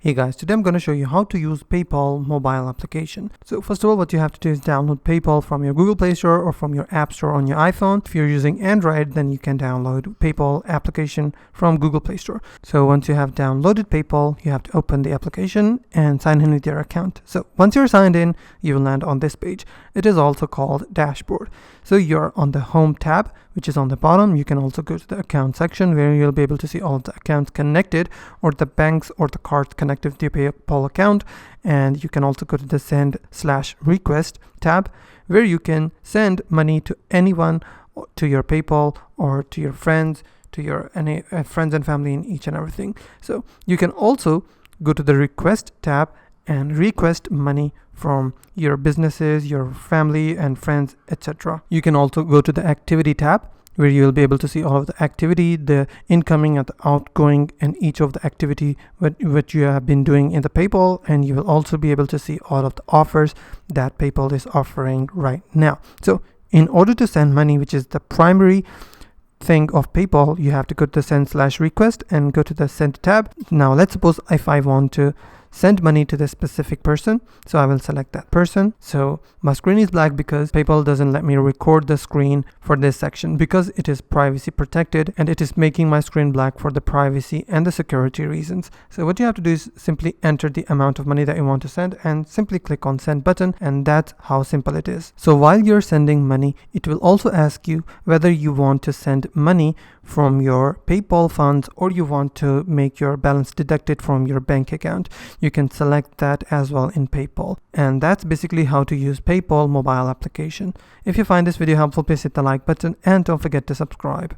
Hey guys, today I'm going to show you how to use PayPal mobile application. So first of all, what you have to do is download PayPal from your Google Play Store or from your App Store on your iPhone. If you're using Android, then you can download PayPal application from Google Play Store. So once you have downloaded PayPal, you have to open the application and sign in with your account. So once you're signed in, you will land on this page. It is also called Dashboard. So you're on the Home tab, which is on the bottom. You can also go to the account section where you'll be able to see all of the accounts connected, or the banks or the cards connected to your PayPal account. And you can also go to the Send/Request tab where you can send money to anyone, to your PayPal or to your friends, to your friends and family in each and everything. So you can also go to the Request tab and request money from your businesses, your family and friends, etc. You can also go to the Activity tab where you'll be able to see all of the activity, the incoming and the outgoing, and each of the activity what you have been doing in the PayPal. And you will also be able to see all of the offers that PayPal is offering right now. So in order to send money, which is the primary thing of PayPal, you have to go to the Send/Request and go to the Send tab. Now let's suppose if I want to send money to the specific person, so I will select that person. So my screen is black because PayPal doesn't let me record the screen for this section because it is privacy protected, and it is making my screen black for the privacy and the security reasons. So what you have to do is simply enter the amount of money that you want to send and simply click on send button, and that's how simple it is. So while you're sending money, it will also ask you whether you want to send money from your PayPal funds or you want to make your balance deducted from your bank account. You can select that as well in PayPal. And that's basically how to use PayPal mobile application. If you find this video helpful, please hit the like button and don't forget to subscribe.